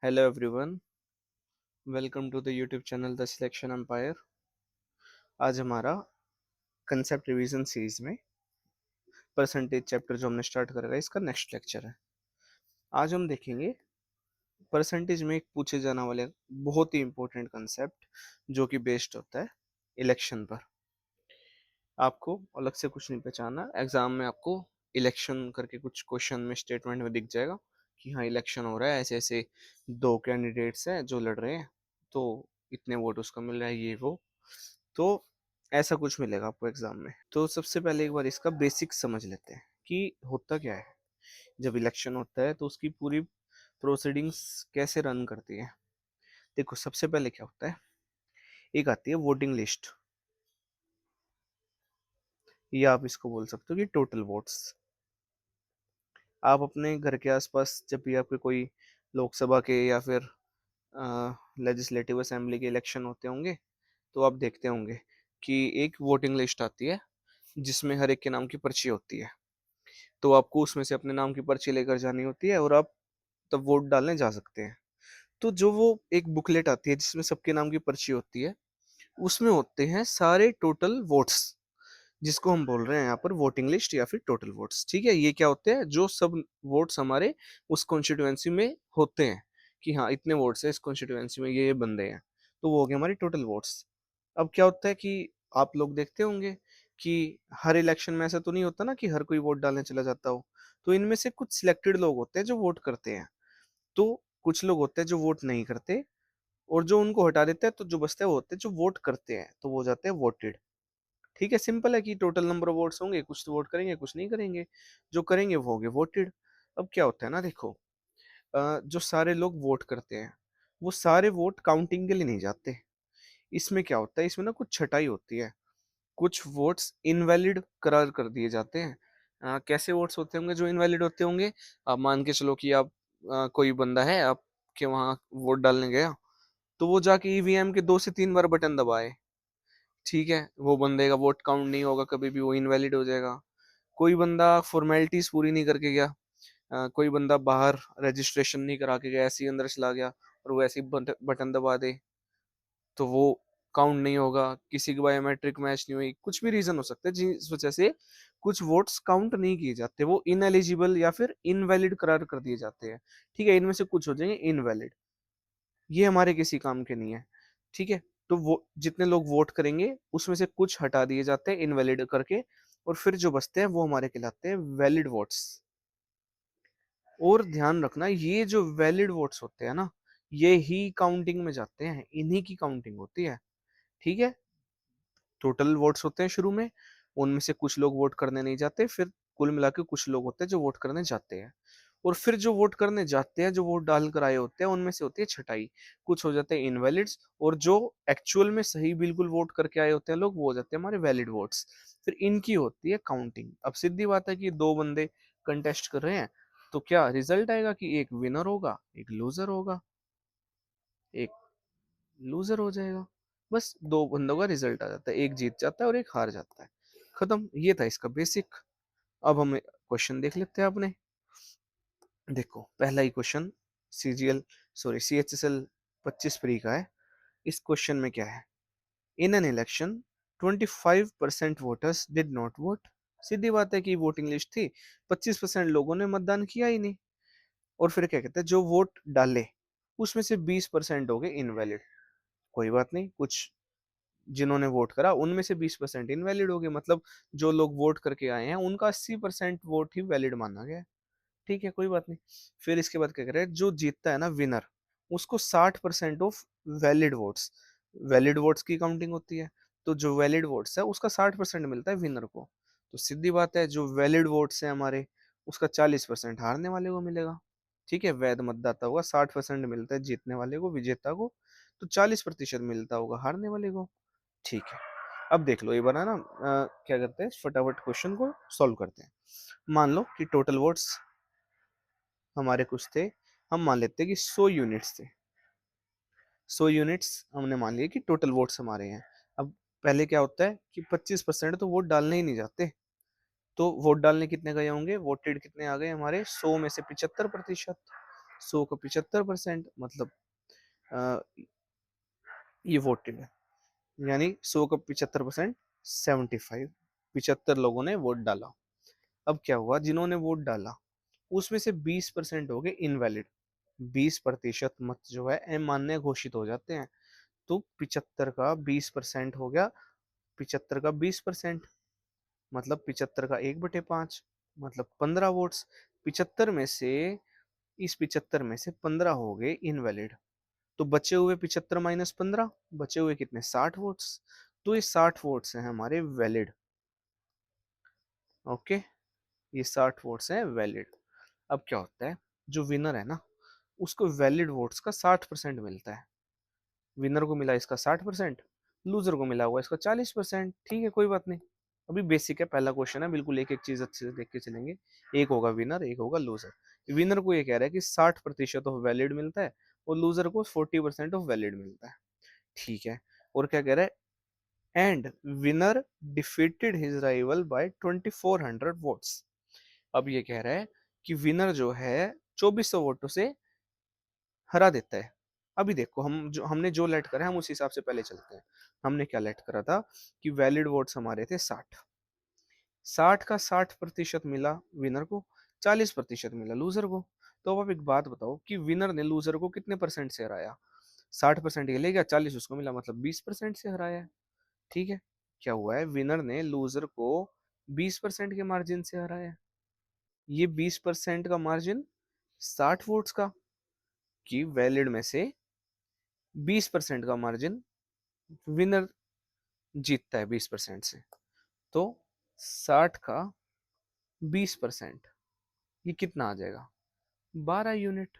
Hello everyone, welcome to the YouTube channel The Selection Empire। आज हमारा concept revision series में percentage chapter जो हमने स्टार्ट करा है इसका नेक्स्ट लेक्चर है। आज हम देखेंगे परसेंटेज में एक पूछे जाने वाले बहुत ही इंपॉर्टेंट कंसेप्ट जो कि बेस्ड होता है इलेक्शन पर। आपको अलग से कुछ नहीं पहचानना, एग्जाम में आपको इलेक्शन करके कुछ क्वेश्चन में स्टेटमेंट में दिख जाएगा कि हाँ इलेक्शन हो रहा है, ऐसे ऐसे दो कैंडिडेट्स हैं जो लड़ रहे हैं, तो इतने वोट उसको मिल रहा है, ये वो। तो ऐसा कुछ मिलेगा आपको एग्जाम में। तो सबसे पहले एक बार इसका बेसिक समझ लेते हैं कि होता क्या है। जब इलेक्शन होता है तो उसकी पूरी प्रोसीडिंग्स कैसे रन करती है। देखो सबसे पहले क्या होता है, एक आती है वोटिंग लिस्ट, या आप इसको बोल सकते हो कि टोटल वोट्स। आप अपने घर के आसपास जब भी आपके कोई लोकसभा के या फिर लेजिस्लेटिव असेंबली के इलेक्शन होते होंगे तो आप देखते होंगे कि एक वोटिंग लिस्ट आती है जिसमें हर एक के नाम की पर्ची होती है। तो आपको उसमें से अपने नाम की पर्ची लेकर जानी होती है और आप तब वोट डालने जा सकते हैं। तो जो वो एक बुकलेट आती है जिसमें सबके नाम की पर्ची होती है, उसमें होते हैं सारे टोटल वोट्स, जिसको हम बोल रहे हैं यहाँ पर वोटिंग लिस्ट या फिर टोटल वोट्स। ठीक है, ये क्या होते हैं, जो सब वोट्स हमारे उस कॉन्स्टिट्यूएंसी में होते हैं कि हाँ इतने वोट्स है इस कॉन्स्टिट्यूएंसी में, ये बंदे हैं, तो वो हो गए हमारे टोटल वोट्स। अब क्या होता है कि आप लोग देखते होंगे कि हर इलेक्शन में ऐसा तो नहीं होता ना कि हर कोई वोट डालने चला जाता हो। तो इनमें से कुछ सिलेक्टेड लोग होते हैं जो वोट करते हैं, तो कुछ लोग होते हैं जो वोट नहीं करते, और जो उनको हटा देते हैं तो जो बचते हैं वो होते हैं जो वोट करते हैं, तो वो हो जाते हैं वोटेड। ठीक है, सिंपल है कि टोटल नंबर ऑफ वोट्स होंगे, कुछ तो वोट करेंगे कुछ नहीं करेंगे, जो करेंगे वो होंगे वोटेड। अब क्या होता है ना, देखो जो सारे लोग वोट करते हैं वो सारे वोट काउंटिंग के लिए नहीं जाते। इसमें क्या होता है, इसमें ना कुछ छटाई होती है, कुछ वोट्स इनवैलिड करार कर दिए जाते हैं। कैसे वोट्स होते होंगे जो इनवैलिड होते होंगे। आप मान के चलो कि आप कोई बंदा है आपके वहां वोट डालने गया, तो वो जाके ईवीएम के 2 से 3 बार बटन दबाए, ठीक है, वो बंदे का वोट काउंट नहीं होगा, कभी भी वो इनवैलिड हो जाएगा। कोई बंदा फॉर्मेलिटीज पूरी नहीं करके गया, कोई बंदा बाहर रजिस्ट्रेशन नहीं करा के गया, ऐसे ही अंदर चला गया और वो ऐसे ही बटन दबा दे, तो वो काउंट नहीं होगा। किसी की बायोमेट्रिक मैच नहीं हुई, कुछ भी रीजन हो सकता है जिस वजह से कुछ वोट्स काउंट नहीं किए जाते, वो इनएलिजिबल या फिर इनवैलिड करार कर दिए जाते हैं। ठीक है, इनमें से कुछ हो जाएंगे इनवैलिड, ये हमारे किसी काम के नहीं है। ठीक है, तो वो जितने लोग वोट करेंगे उसमें से कुछ हटा दिए जाते हैं इनवैलिड करके, और फिर जो बचते हैं वो हमारे कहलाते हैं वैलिड वोट्स। और ध्यान रखना, ये जो वैलिड वोट्स होते हैं ना, ये ही काउंटिंग में जाते हैं, इन्हीं की काउंटिंग होती है। ठीक है, टोटल वोट्स होते हैं शुरू में, उनमें से कुछ लोग वोट करने नहीं जाते, फिर कुल मिला के कुछ लोग होते हैं जो वोट करने जाते हैं, और फिर जो वोट करने जाते हैं जो वोट डाल कर आए होते हैं उनमें से होती है छटाई, कुछ हो जाते हैं इनवैलिड्स, और जो एक्चुअल में सही बिल्कुल वोट करके आए होते हैं लोग, वो हो जाते हैं हमारे वैलिड वोट्स। फिर इनकी होती है काउंटिंग। अब सीधी बात है कि दो बंदे कंटेस्ट कर रहे हैं, तो क्या रिजल्ट आएगा कि एक विनर होगा एक लूजर होगा, एक लूजर हो जाएगा। बस दो बंदों का रिजल्ट आ जाता है, एक जीत जाता है और एक हार जाता है, खत्म। ये था इसका बेसिक। अब हम क्वेश्चन देख लेते हैं अपने। देखो पहला ही question CGL sorry CHSL 25 pre का है। इस क्वेश्चन में क्या है, in an election 25% voters did not vote. सीधी बात है कि वोटिंग लिस्ट थी, 25% लोगों ने मतदान किया ही नहीं। और फिर क्या कहते हैं, जो वोट डाले उसमें से 20% हो गए इनवैलिड। कोई बात नहीं, कुछ जिन्होंने वोट करा उनमें से 20% इनवैलिड हो गए, मतलब जो लोग वोट करके आए हैं उनका 80% वोट ही वैलिड माना गया। ठीक है, कोई बात नहीं। फिर इसके बाद क्या कर रहे हैं, जो जीतता है ना विनर, उसको 60% ऑफ वैलिड वोट्स की काउंटिंग होती है, तो जो वैलिड वोट्स है उसका 60% मिलता है विनर को। तो सीधी बात है, जो वैलिड वोट्स है हमारे उसका 40% हारने वाले को मिलेगा। ठीक है, वैध मतदाता होगा, 60% मिलता है जीतने वाले को विजेता को, तो 40% मिलता होगा हारने वाले को। ठीक है, अब देख लो ये बना ना, क्या करते हैं फटाफट क्वेश्चन को सॉल्व करते हैं। मान लो कि टोटल वोट्स हमारे कुछ थे, हम मान लेते हैं कि 100 यूनिट्स थे। 100 यूनिट्स हमने मान लिया कि टोटल वोट्स हमारे हैं। अब पहले क्या होता है कि 25% तो वोट डालने ही नहीं जाते, तो वोट डालने कितने गए होंगे, वोटेड कितने आ गए हमारे, 100 में से 75%। 100 का 75%, मतलब अ, ये वोटेड है, यानी 100 का 75%, 75, 75 लोगों ने वोट डाला। अब क्या हुआ, जिन्होंने वोट डाला उसमें से 20% हो गए इनवैलिड। 20% मत जो है अमान्य घोषित हो जाते हैं। तो 75 का 20% हो गया, 75 का 20%, मतलब 75 का 1/5, मतलब 15 वोट्स। 75 में से, इस 75 में से 15 हो गए इनवैलिड, तो बचे हुए 75 माइनस 15, बचे हुए कितने, 60 वोट्स। तो ये 60 वोट्स हैं हमारे वैलिड। ओके, ये 60 वोट्स हैं वैलिड। अब क्या होता है, जो विनर है ना, उसको वैलिड वोट्स का 60% मिलता है। विनर को मिला इसका 60%, लूजर को मिला हुआ इसका 40%। ठीक है, कोई बात नहीं, अभी बेसिक है, पहला क्वेश्चन है, बिल्कुल एक एक चीज अच्छे से देख के चलेंगे। एक होगा विनर, एक होगा लूजर। विनर को ये कह रहा है कि 60% ऑफ वैलिड मिलता है, और लूजर को 40% ऑफ वैलिड मिलता है। ठीक है, और क्या कह रहा है, and winner defeated his rival by 2400 votes. अब ये कह रहा है कि विनर जो है 2400 वोटों से हरा देता है। अभी देखो, हमने जो लेट करा है, हम उस हिसाब से पहले चलते हैं। हमने क्या लेट करा था कि वैलिड वोट्स हमारे थे 60, 60 का 60% मिला विनर को, 40% मिला लूजर को। तो अब आप एक बात बताओ कि विनर ने लूजर को कितने परसेंट से हराया, 60% ये ले गया, 40 उसको मिला, मतलब 20% से हराया है। ठीक है, क्या हुआ है, विनर ने लूजर को 20% के मार्जिन से हराया है। ये 20% का मार्जिन 60 वोट्स का, कि वैलिड में से 20% का मार्जिन विनर जीतता है 20% से। तो 60 का 20%, ये कितना आ जाएगा, 12 यूनिट।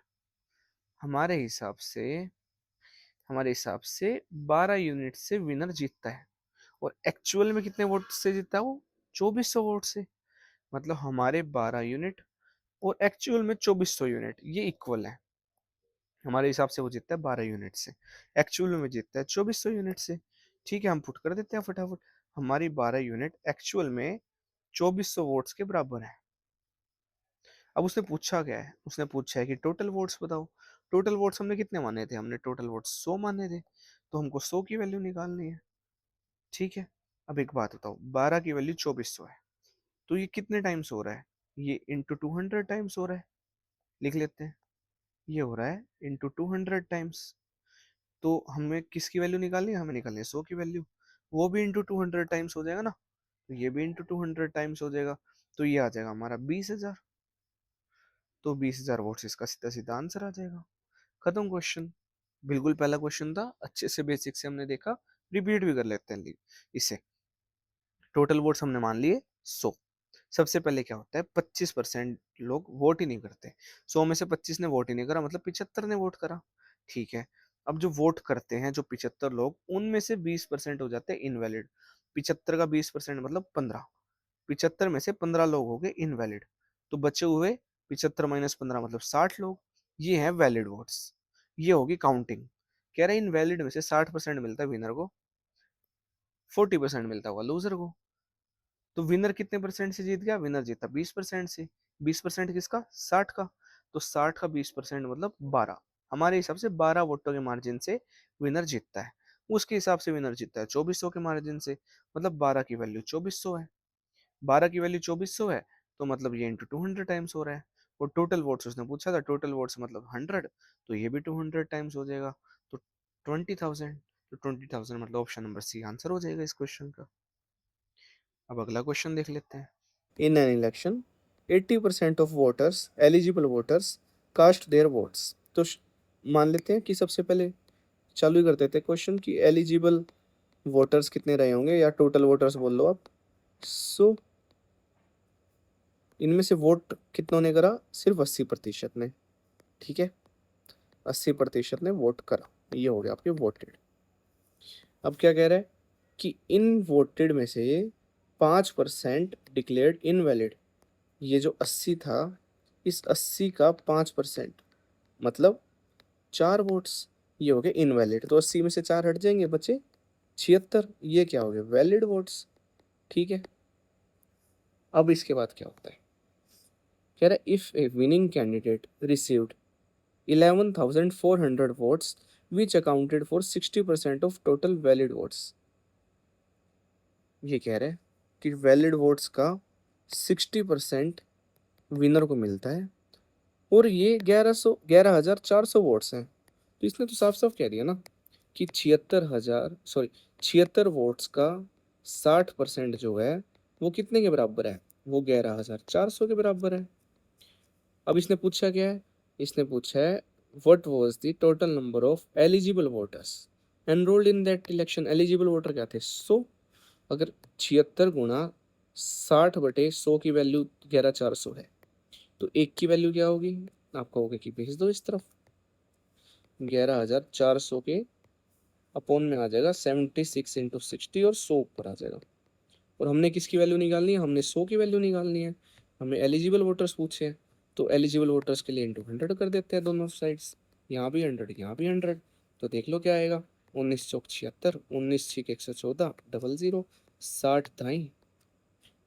हमारे हिसाब से हमारे हिसाब से 12 यूनिट से विनर जीतता है। और एक्चुअल में कितने वोट से जीतता है वो, 2400 वोट से। मतलब हमारे 12 यूनिट और एक्चुअल में 2400 यूनिट, ये इक्वल है। हमारे हिसाब से वो जीतता है 12 यूनिट से, एक्चुअल में जीतता है 2400 यूनिट से। ठीक है, हम पुट कर देते हैं फटाफट। हमारी 12 यूनिट एक्चुअल में 2400 वोट्स के बराबर है। अब उसने पूछा क्या है, उसने पूछा है कि टोटल वोट्स बताओ। टोटल वोट्स हमने कितने माने थे, हमने टोटल वोट्स 100 माने थे, तो हमको 100 की वैल्यू निकालनी है। ठीक है, अब एक बात बताओ, 12 की वैल्यू 2400 है, तो ये कितने टाइम्स हो रहा है, ये इंटू 200 टाइम्स हो रहा है। लिख लेते हैं, ये हो रहा है इंटू 200 टाइम्स। तो हमें किसकी वैल्यू निकालनी है, हमें निकालनी है 100 की वैल्यू। वो भी इंटू 200 टाइम्स हो जाएगा ना, तो ये भी इंटू 200 टाइम्स हो जाएगा। तो ये आ जाएगा हमारा 20,000। तो 20,000 वोट्स इसका सीधा सीधा आंसर आ जाएगा। खत्म क्वेश्चन। बिल्कुल पहला क्वेश्चन था, अच्छे से बेसिक से हमने देखा, रिपीट भी कर लेते हैं इसे। टोटल वोट्स हमने मान लिए 100। सबसे पहले क्या होता है, 25% लोग वोट ही नहीं करते। 100 में से 25 ने वोट ही नहीं करा, मतलब 75 ने वोट करा। ठीक है, अब जो वोट करते हैं जो 75 लोग, उनमें से 20% हो जाते हैं इनवैलिड। 75 का 20% मतलब 15। 75 में से 15 लोग हो गए इनवैलिड, तो बचे हुए 75 माइनस 15 मतलब 60 लोग। ये है वैलिड वोट्स। ये होगी काउंटिंग। कह रहे हैं इनवैलिड में से 60% मिलता है विनर को, 40% मिलता होगा लूजर को। तो विनर कितने परसेंट से जीत गया, विनर जीता 20% से। 20% किसका, 60 का। तो 60 का 20% मतलब 12। हमारे हिसाब से 12 वोटों के मार्जिन से विनर जीतता है। उसके हिसाब से विनर जीतता है 2400 के मार्जिन से, मतलब 12 की वैल्यू 2400 है। 12 की वैल्यू 2400 है, तो मतलब ये इंटू 200 टाइम्स हो रहा है। और टोटल वोट्स उसने पूछा था, टोटल वोट्स मतलब 100, तो ये भी 200 टाइम्स हो जाएगा, तो 20,000। तो 20,000 मतलब ऑप्शन नंबर सी आंसर हो जाएगा इस क्वेश्चन का। अब अगला क्वेश्चन देख लेते हैं। In an election, 80% of voters, eligible voters, cast their votes. तो मान लेते हैं कि सबसे पहले चालू ही कर देते हैं क्वेश्चन की, एलिजिबल वोटर्स कितने रहे होंगे, या टोटल वोटर्स बोल लो आप। सो इनमें से वोट कितनों ने करा, सिर्फ 80% ने। ठीक है, 80% ने वोट करा, ये हो गया आपके वोटेड। अब क्या कह रहा है कि इन वोटेड में से 5% डिक्लेयर्ड इनवैलिड। ये जो 80 था, इस 80 का 5% मतलब 4 वोट्स, ये हो गए इनवैलिड। तो 80 में से 4 हट जाएंगे, बचे 76। ये क्या हो गए, वैलिड वोट्स। ठीक है, अब इसके बाद क्या होता है, कह रहा है if A winning candidate received 11,400 votes which accounted for 60% of total valid votes। ये कह रहे हैं कि वैलिड वोट्स का 60% विनर को मिलता है और ये 11,400 वोट्स हैं। तो इसने तो साफ साफ कह दिया ना कि 76 वोट्स का 60% जो है वो कितने के बराबर है, वो 11,400 के बराबर है। अब इसने पूछा क्या है, इसने पूछा है what was the total number of eligible voters enrolled in that election. Eligible voter क्या थे, 100। अगर 76 गुणा 60/100 की वैल्यू 11,400 है तो एक की वैल्यू क्या होगी, आप कहोगे कि भेज दो इस तरफ। 11,400 के अपोन में आ जाएगा 76 × 60 और 100 ऊपर आ जाएगा। और हमने किसकी वैल्यू निकालनी है, हमने 100 की वैल्यू निकालनी है। हमें एलिजिबल वोटर्स पूछे हैं तो एलिजिबल वोटर्स के लिए इंटू 100 कर देते हैं दोनों साइड्स। यहाँ भी 100, यहाँ भी 100। तो देख लो क्या आएगा, 19 चौक 76, 19 छीक 114, 00, 60 दाई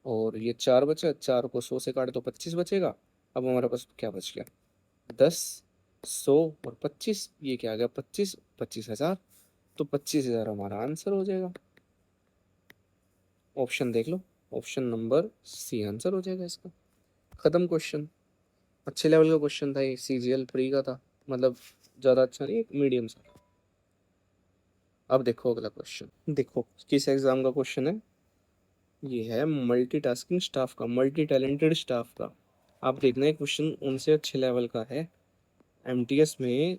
और ये 4 बचा, 4 को 100 से काट दो 25 बचेगा। अब हमारे पास क्या बच गया, 10, 100 और 25, ये क्या आ गया 25,000। तो 25,000 हमारा आंसर हो जाएगा। ऑप्शन देख लो, ऑप्शन नंबर सी आंसर हो जाएगा इसका। खत्म क्वेश्चन। अच्छे लेवल का क्वेश्चन था ये, सीजीएल प्री का था, मतलब ज़्यादा अच्छा नहीं, मीडियम सा। अब देखो अगला क्वेश्चन, देखो किस एग्जाम का क्वेश्चन है, ये है मल्टीटास्किंग स्टाफ का, मल्टी टैलेंटेड स्टाफ का। आप देखना है क्वेश्चन उनसे अच्छे लेवल का है। एमटीएस में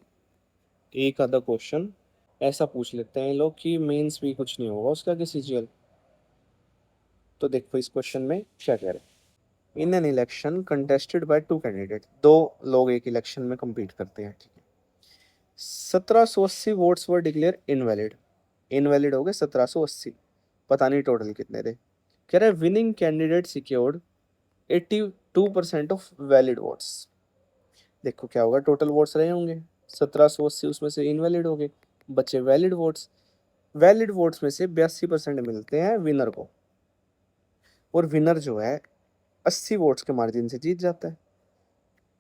एक आधा क्वेश्चन ऐसा पूछ लेते हैं लोग कि मेंस भी कुछ नहीं होगा उसका कि सीजीएल। तो देखो इस क्वेश्चन में क्या कह रहे हैं, in an election contested by 2 candidate, 2 लोग एक इलेक्शन में compete करते हैं, ठीक है। 1780 वोट्स वर डिक्लेयर इनवैलिड, इनवैलिड हो गए 1780, पता नहीं टोटल कितने थे। कह रहे winning candidate secured 82% of valid votes. देखो क्या होगा, टोटल वोट्स रहे होंगे 1780, उसमें से इनवैलिड हो गए, बचे वैलिड वोट्स। वैलिड वोट्स में से 82% मिलते हैं विनर को, और विनर जो है 80 वोट्स के मार्जिन से जीत जाता है।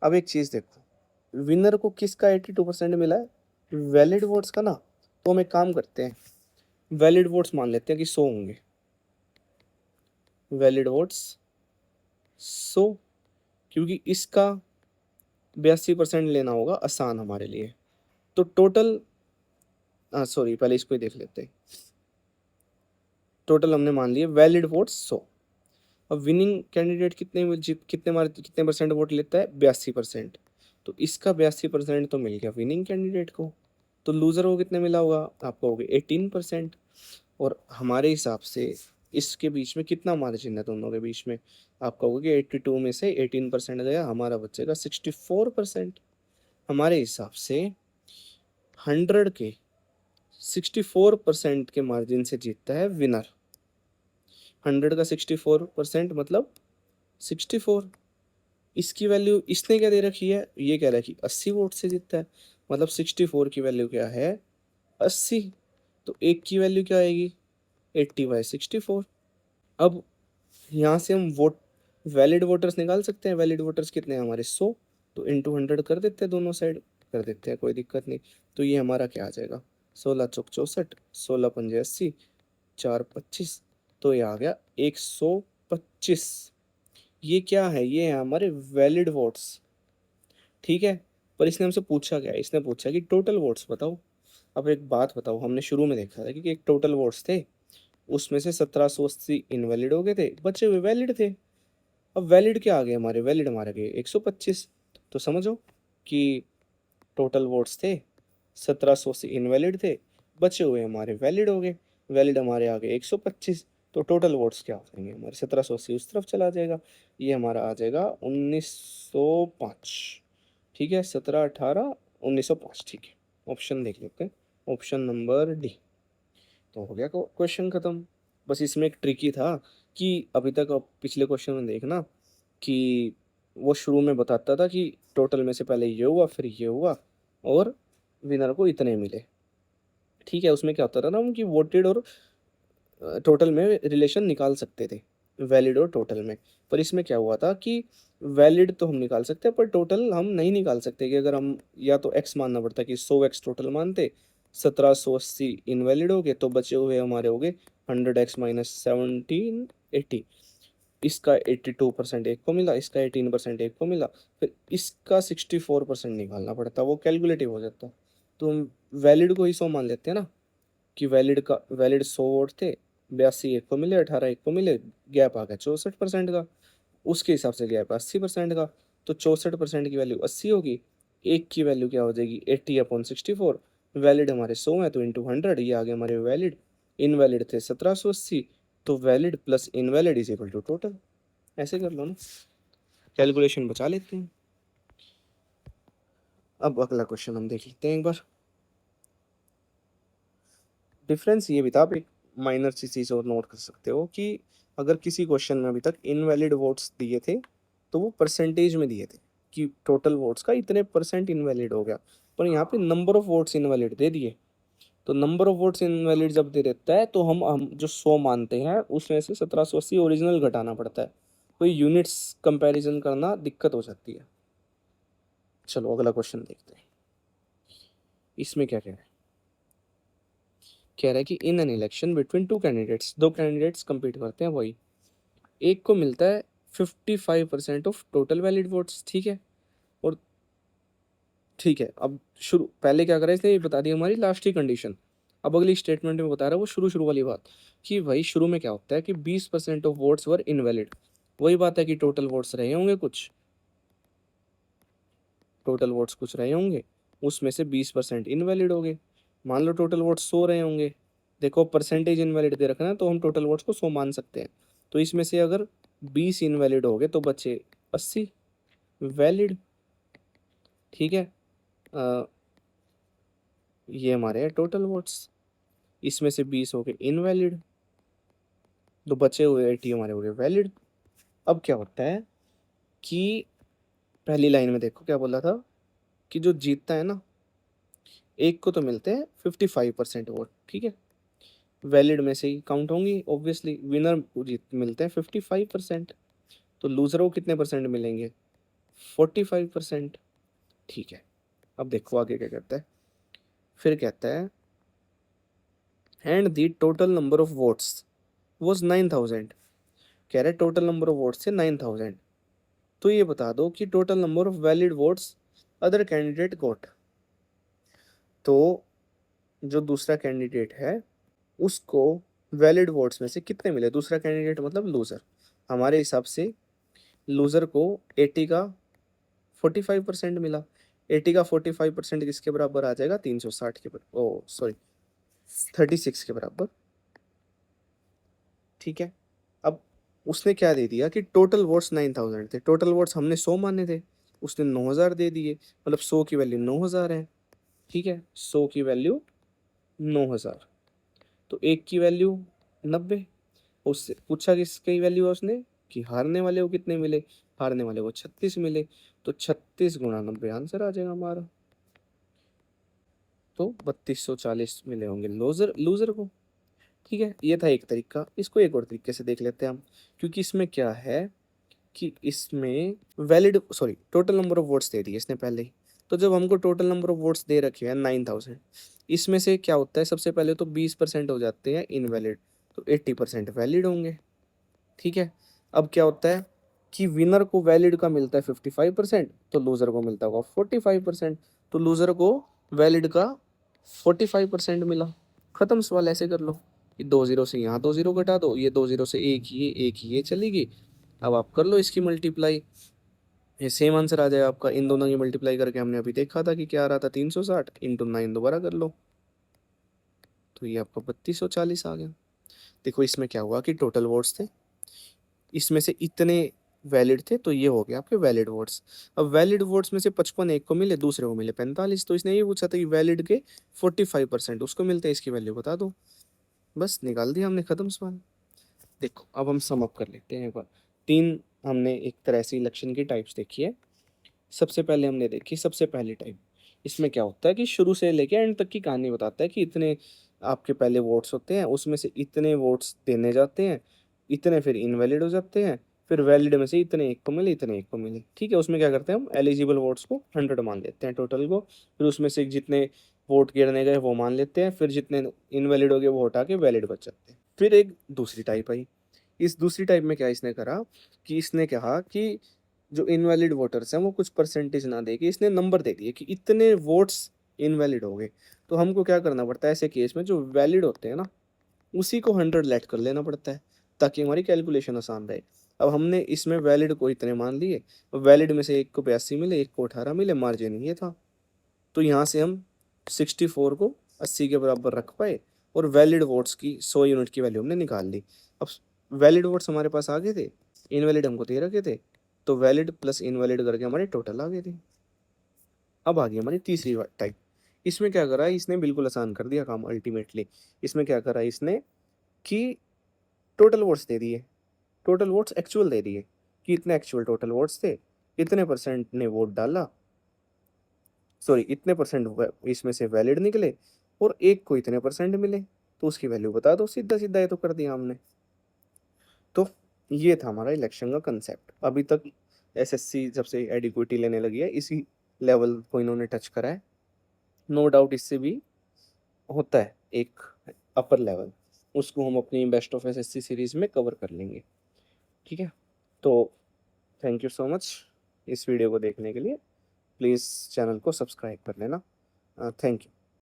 अब एक चीज देखो, विनर को किसका 82% मिला है, वैलिड वोट्स का ना। तो हम एक काम करते हैं, वैलिड वोट्स मान लेते हैं कि 100 होंगे, वैलिड वोट्स 100, क्योंकि इसका 82% लेना होगा आसान हमारे लिए। तो टोटल, सॉरी पहले इसको ही देख लेते हैं। टोटल हमने मान लिए वैलिड वोट्स 100। अब विनिंग कैंडिडेट कितने परसेंट वोट लेता है, 82%। तो इसका 82% तो मिल गया विनिंग कैंडिडेट को। तो लूजर को कितने मिला होगा, आपको होगा 18%। और हमारे हिसाब से इसके बीच में कितना मार्जिन है दोनों के बीच में, आपका होगा कि 82 में से 18% गया, हमारा बचेगा 64%। हमारे हिसाब से 100 के 64% के मार्जिन से जीतता है विनर। 100 का 64% मतलब 64। इसकी वैल्यू इसने क्या दे रखी है, ये कह रहा है कि 80 वोट से जीतता है, मतलब 64 की वैल्यू क्या है, 80। तो एक की वैल्यू क्या आएगी, 80/64। अब यहाँ से हम वोट वैलिड वोटर्स निकाल सकते हैं। वैलिड वोटर्स कितने हैं हमारे, 100। तो इंटू 100 कर देते हैं, दोनों साइड कर देते हैं, कोई दिक्कत नहीं। तो ये हमारा क्या आ जाएगा, 16 चौक 64, 16 पंजे 80, 4 25। तो ये आ गया 125। ये क्या है, ये है हमारे वैलिड वोट्स, ठीक है। पर इसने हमसे पूछा क्या है, इसने पूछा कि टोटल वोट्स बताओ। अब एक बात बताओ, हमने शुरू में देखा था कि एक टोटल वोट्स थे, उसमें से 1780 इनवैलिड हो गए थे, बचे हुए वैलिड थे। अब वैलिड क्या आ गए हमारे, वैलिड हमारे गए 125। तो समझो कि टोटल वोट्स थे 1780 इनवैलिड थे, बचे हुए हमारे वैलिड हो गए, वैलिड हमारे आ गए 125। तो टोटल वोट्स क्या हो जाएंगे हमारे, 1780 उस तरफ चला जाएगा, ये हमारा आ जाएगा 1905। ठीक है, 17 18 1905, ठीक है। ऑप्शन देख लेते हैं, ऑप्शन नंबर डी। तो हो गया क्वेश्चन खत्म। बस इसमें एक ट्रिकी था कि अभी तक अब पिछले क्वेश्चन में देखना कि वो शुरू में बताता था कि टोटल में से पहले ये हुआ फिर ये हुआ और विनर को इतने मिले, ठीक है। उसमें क्या होता था ना हम कि वोटेड और टोटल में रिलेशन निकाल सकते थे। वैलिड और टोटल में। पर इसमें क्या हुआ था कि वैलिड तो हम निकाल सकते हैं पर टोटल हम नहीं निकाल सकते, कि अगर हम या तो एक्स मानना पड़ता कि 100x टोटल मानते, 1780 इनवैलिड हो गए, तो बचे हुए हमारे हो गए 100x माइनस 1780। इसका 82% एक को मिला, इसका 18% एक को मिला, फिर इसका 64% निकालना पड़ता, वो कैलकुलेटिव हो जाता। तो हम वैलिड को ही 100 मान लेते हैं ना, कि वैलिड 100 वोट थे, 82 एक को मिले, 18 एक को मिले, गैप आ गया 64% का। उसके हिसाब से गैप 80% का, तो 64% की वैल्यू 80 होगी। एक की वैल्यू क्या हो जाएगी 80/64। वैलिड हमारे 100 है तो इंटू 100, ये आ गए हमारे वैलिड। इनवैलिड थे 1780, तो valid plus invalid is equal to total. ऐसे कर लो ना, कैलकुलेशन बचा लेते हैं। अब अगला क्वेश्चन हम देख लेते हैं एक बार। डिफरेंस ये भी था, आप एक माइनर सी चीज और नोट कर सकते हो कि अगर किसी क्वेश्चन में अभी तक इनवैलिड वोट्स दिए थे तो वो परसेंटेज में दिए थे कि टोटल वोट्स का इतने परसेंट इनवैलिड हो गया, पर यहाँ पे नंबर ऑफ वोट्स इनवैलिड दे दिए। तो नंबर ऑफ वोट्स इनवैलिड जब दे देता है तो हम जो 100 मानते हैं उसमें से 1780 ओरिजिनल घटाना पड़ता है, कोई यूनिट्स कंपैरिजन करना दिक्कत हो जाती है। चलो अगला क्वेश्चन देखते हैं। इसमें क्या कह रहा है, कह रहा है कि इन an election between two candidates, दो कैंडिडेट्स compete करते हैं वही, एक को मिलता है 55% ऑफ टोटल वैलिड वोट्स, ठीक है। और ठीक है, अब शुरू पहले क्या करा इसने, ये बता दी हमारी लास्ट की कंडीशन। अब अगली स्टेटमेंट में बता रहा है वो शुरू शुरू वाली बात, कि भाई शुरू में क्या होता है कि 20% ऑफ वोट्स वर इनवैलिड। वही बात है कि टोटल वोट्स रहे होंगे कुछ, टोटल वोट्स कुछ रहे होंगे, उसमें से 20% इनवैलिड हो गए। मान लो टोटल वोट्स 100 रहे होंगे, देखो परसेंटेज इनवैलिड दे रखना है तो हम टोटल वोट्स को 100 मान सकते हैं। तो इसमें से अगर 20 इनवैलिड हो गए तो बचे 80 वैलिड, ठीक है। अ, ये हमारे हैं टोटल वोट्स, इसमें से 20 हो गए इनवैलिड, तो बचे हुए 80 हमारे हो गए वैलिड। अब क्या होता है कि पहली लाइन में देखो क्या बोला था, कि जो जीतता है ना, एक को तो मिलते हैं 55% वोट, ठीक है, वैलिड में से ही काउंट होंगी ऑब्वियसली, विनर को जीत मिलते हैं 55%, तो लूजर को कितने परसेंट मिलेंगे 45%, ठीक है। अब देखो आगे क्या कहता है, फिर कहता है and the total number of votes was 9000। कह रहे टोटल नंबर ऑफ वोट्स थे 9000, तो ये बता दो कि total number of valid votes other candidate got. तो जो दूसरा कैंडिडेट है उसको वैलिड वोट्स में से कितने मिले, दूसरा कैंडिडेट मतलब लूजर। हमारे हिसाब से लूजर को 80 का 45% मिला। 80 का 45% किसके बराबर आ जाएगा, 360 के बराबर, ओ सॉरी 36 के बराबर, ठीक है। अब उसने क्या दे दिया कि टोटल वोट्स 9000 थे, टोटल वोट्स हमने 100 माने थे, उसने 9000 दे दिए, मतलब 100 की वैल्यू 9000 है, ठीक है। 100 की वैल्यू 9000, तो एक की वैल्यू 90। उससे पूछा किसकी वैल्यू है उसने, कि हारने वाले को कितने मिले, हारने वाले को 36 मिले, तो 36 गुणा 90 आंसर आ जाएगा हमारा। तो 3240 मिले होंगे लूजर लूजर को, ठीक है। ये था एक तरीका, इसको एक और तरीके से देख लेते हैं हम, क्योंकि इसमें क्या है कि इसमें valid sorry total number of votes दे दिए इसने पहले ही। तो जब हमको टोटल नंबर ऑफ वोट्स दे रखे हैं 9000, इसमें से क्या होता है, सबसे पहले तो 20% हो जाते हैं इनवैलिड, तो 80% वैलिड होंगे, ठीक है। अब क्या होता है कि विनर को वैलिड का मिलता है 55%, तो लूजर को मिलता होगा 45%, तो लूजर को वैलिड का 45% मिला। खत्म सवाल, ऐसे कर लो कि 2 जीरो से यहाँ 2 जीरो घटा दो, ये 2 जीरो से एक ही ये चलेगी। अब आप कर लो इसकी मल्टीप्लाई, ये सेम आंसर आ जाएगा आपका। इन दोनों की मल्टीप्लाई करके हमने अभी देखा था कि क्या आ रहा था, 360 इंटू 9 दोबारा कर लो, तो ये आपका 3240 आ गया। देखो इसमें क्या हुआ कि टोटल वोट्स थे, इसमें से इतने वैलिड थे, तो ये हो गया आपके वैलिड वोट्स। अब वैलिड वोट्स में से 55 एक को मिले, दूसरे को मिले 45, तो इसने ये पूछा था कि वैलिड के 45% उसको मिलते हैं, इसकी वैल्यू बता दो। बस निकाल दिया हमने, खत्म सवाल। देखो अब हम सम अप कर लेते हैं एक बार। तीन हमने एक तरह से इलेक्शन की टाइप्स देखी है। सबसे पहले हमने देखी सबसे पहली टाइप, इसमें क्या होता है कि शुरू से लेके एंड तक की कहानी बताता है कि इतने आपके पहले वोट्स होते हैं, उसमें से इतने वोट्स देने जाते हैं, इतने फिर इनवैलिड हो जाते हैं, फिर वैलिड में से इतने एक को मिले, इतने एक को मिले, ठीक है। उसमें क्या करते हैं हम, एलिजिबल वोट्स को 100 मान लेते हैं टोटल को, फिर उसमें से जितने वोट गिरने गए वो मान लेते हैं, फिर जितने इनवैलिड हो गए वो हटा के वैलिड बच जाते हैं। फिर एक दूसरी टाइप आई। इस दूसरी टाइप में क्या इसने करा कि इसने कहा कि जो इनवैलिड वोटर्स हैं वो कुछ परसेंटेज ना दे के इसने नंबर दे दिए कि इतने वोट्स इनवैलिड हो गए। तो हमको क्या करना पड़ता है ऐसे केस में, जो वैलिड होते हैं ना उसी को 100 लेट कर लेना पड़ता है, ताकि हमारी कैलकुलेशन आसान रहे। अब हमने इसमें वैलिड को इतने मान लिए, वैलिड में से एक को 82 मिले, एक को 18 मिले, मार्जिन ये था। तो यहाँ से हम 64 को 80 के बराबर रख पाए, और वैलिड वोट्स की 100 यूनिट की वैल्यू हमने निकाल ली। अब वैलिड वोट्स हमारे पास आ गए थे, इनवैलिड हमको दे रखे थे, तो वैलिड प्लस इनवैलिड करके हमारे टोटल आ गए थे। अब आ गई हमारी तीसरी टाइप। इसमें क्या करा है इसने, बिल्कुल आसान कर दिया काम अल्टीमेटली। इसमें क्या करा इसने कि टोटल वोट्स दे दिए, टोटल वोट्स एक्चुअल दे दिए कि इतने एक्चुअल टोटल वोट्स थे, इतने परसेंट ने वोट डाला, सॉरी इतने परसेंट इसमें से वैलिड निकले, और एक को इतने परसेंट मिले, तो उसकी वैल्यू बता दो, सीधा सीधा ये तो कर दिया हमने। तो ये था हमारा इलेक्शन का कंसेप्ट। अभी तक एसएससी जब से एडिक्विटी लेने लगी है इसी लेवल को इन्होंने टच करा है। नो डाउट इससे भी होता है एक अपर लेवल, उसको हम अपनी बेस्ट ऑफ एसएससी सीरीज में कवर कर लेंगे, ठीक है। तो थैंक यू सो मच इस वीडियो को देखने के लिए। प्लीज़ चैनल को सब्सक्राइब कर लेना। Thank you.